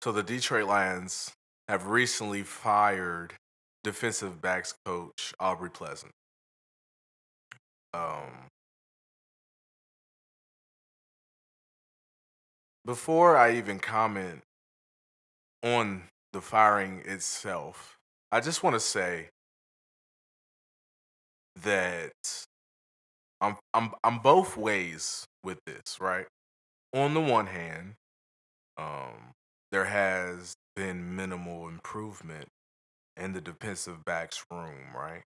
So the Detroit Lions have recently fired defensive backs coach Aubrey Pleasant. Um, Before I even comment on the firing itself, I just want to say that I'm both ways with this, right? On the one hand, there has been minimal improvement in the defensive backs room, right?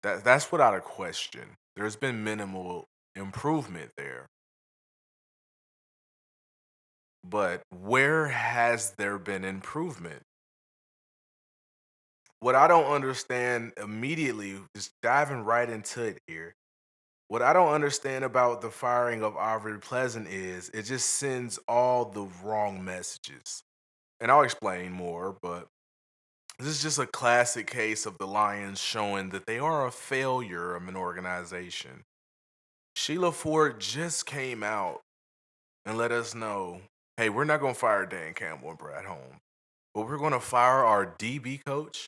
That's without a question. There's been minimal improvement there. But where has there been improvement? What I don't understand immediately, just diving right into it here, what I don't understand about the firing of Aubrey Pleasant is it just sends all the wrong messages. And I'll explain more, but this is just a classic case of the Lions showing that they are a failure of an organization. Sheila Ford just came out and let us know, hey, we're not going to fire Dan Campbell and Brad Holmes, but we're going to fire our DB coach.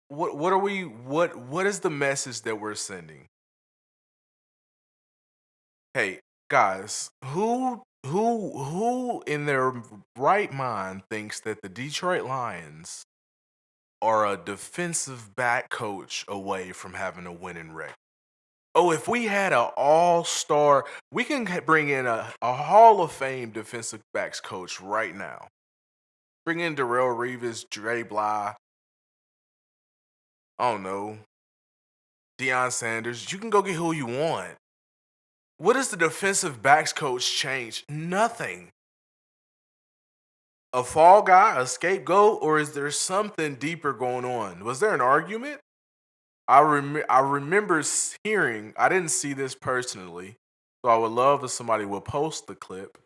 What are we what is the message that we're sending? Hey, guys, who in their right mind thinks that the Detroit Lions are a defensive back coach away from having a winning record? Oh, if we had an all-star, we can bring in a Hall of Fame defensive backs coach right now. Bring in Darrell Reeves, Dre Bly, I don't know, Deion Sanders. You can go get who you want. What does the defensive backs coach change? Nothing. A fall guy, a scapegoat, or is there something deeper going on? Was there an argument? I remember hearing. I didn't see this personally, so I would love if somebody would post the clip.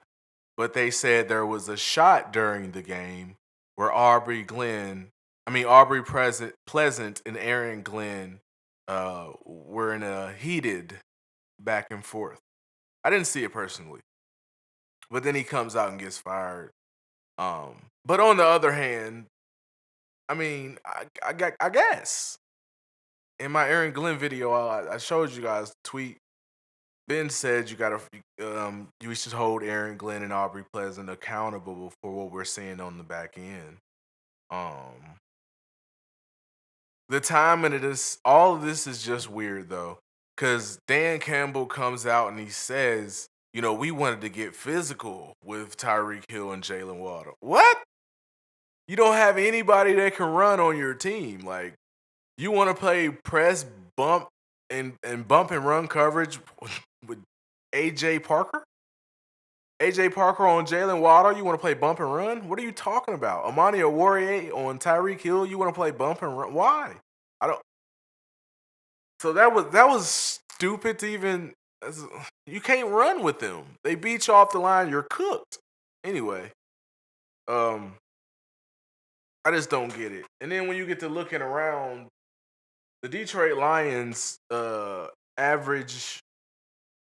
But they said there was a shot during the game where Aubrey Pleasant and Aaron Glenn were in a heated back and forth. I didn't see it personally, but then he comes out and gets fired. But on the other hand, I guess in my Aaron Glenn video, I showed you guys the tweet. Ben said you should hold Aaron Glenn and Aubrey Pleasant accountable for what we're seeing on the back end. Um, the timing of this, all of this is just weird though, because Dan Campbell comes out and he says, we wanted to get physical with Tyreek Hill and Jalen Waddle. What? You don't have anybody that can run on your team. Like, you want to play press, bump, and bump and run coverage with AJ Parker? AJ Parker on Jalen Waddle, you want to play bump and run? What are you talking about? Amani Warrior on Tyreek Hill, you want to play bump and run? Why? I don't. So that was stupid to even. You can't run with them. They beat you off the line. You're cooked. Anyway, um, I just don't get it. And then when you get to looking around, the Detroit Lions average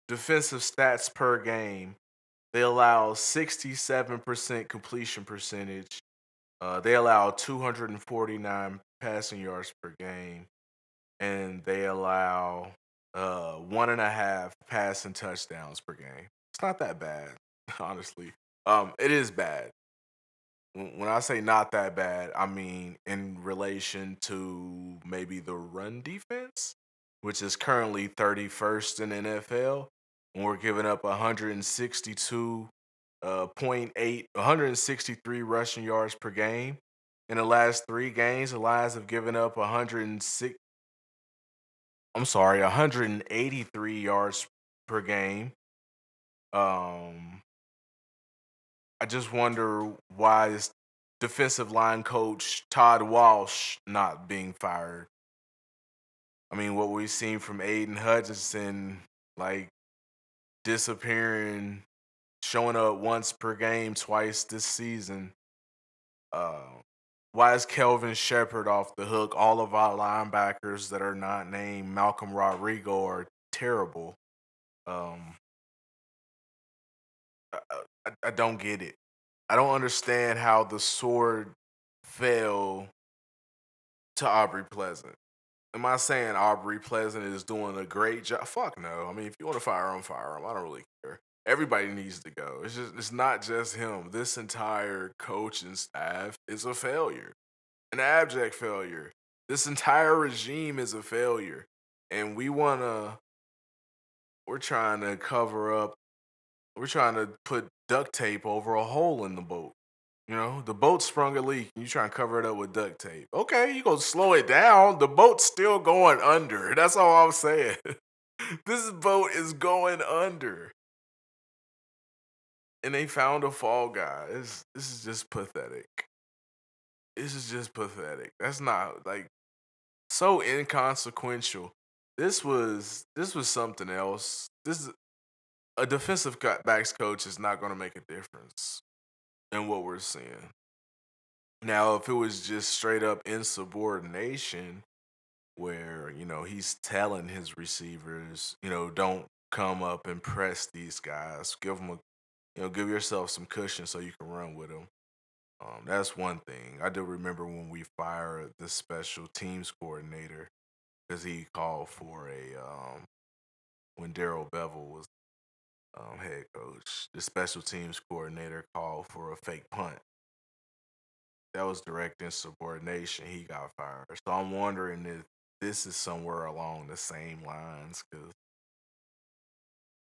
defensive stats per game. They allow 67% completion percentage. They allow 249 passing yards per game, and they allow 1.5 passing touchdowns per game. It's not that bad, honestly. It is bad. When I say not that bad, I mean in relation to maybe the run defense, which is currently 31st in the NFL. And we're giving up 163 rushing yards per game. In the last 3 games, the Lions have given up 183 yards per game. Um, I just wonder why is defensive line coach Todd Walsh not being fired. I mean, what we've seen from Aiden Hutchinson, like disappearing, showing up once per game, twice this season. Uh, why is Kelvin Shepard off the hook? All of our linebackers that are not named Malcolm Rodrigo are terrible. Um, I don't get it. I don't understand how the sword fell to Aubrey Pleasant. Am I saying Aubrey Pleasant is doing a great job? Fuck no. I mean, if you want to fire him. I don't really care. Everybody needs to go. It's not just him. This entire coaching staff is a failure, an abject failure. This entire regime is a failure, and we're trying to cover up. We're trying to put duct tape over a hole in the boat. You know, the boat sprung a leak and you try and cover it up with duct tape. Okay, you gonna slow it down. The boat's still going under. That's all I'm saying. This boat is going under. And they found a fall guy. This is just pathetic. This is just pathetic. That's not like so inconsequential. This was something else. This is a defensive backs coach is not gonna make a difference in what we're seeing. Now, if it was just straight up insubordination, where he's telling his receivers, don't come up and press these guys, give them give yourself some cushion so you can run with them. That's one thing. I do remember when we fired the special teams coordinator because he called for a when Daryl Bevel was head coach, the special teams coordinator called for a fake punt. That was direct insubordination. He got fired. So I'm wondering if this is somewhere along the same lines because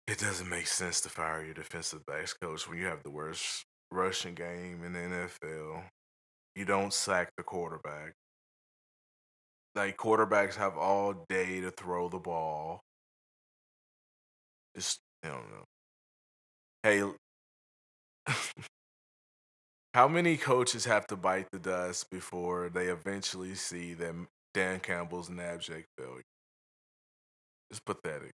it doesn't make sense to fire your defensive backs coach when you have the worst rushing game in the NFL. You don't sack the quarterback. Like quarterbacks have all day to throw the ball. It's I don't know. Hey, how many coaches have to bite the dust before they eventually see that Dan Campbell's an abject failure? It's pathetic.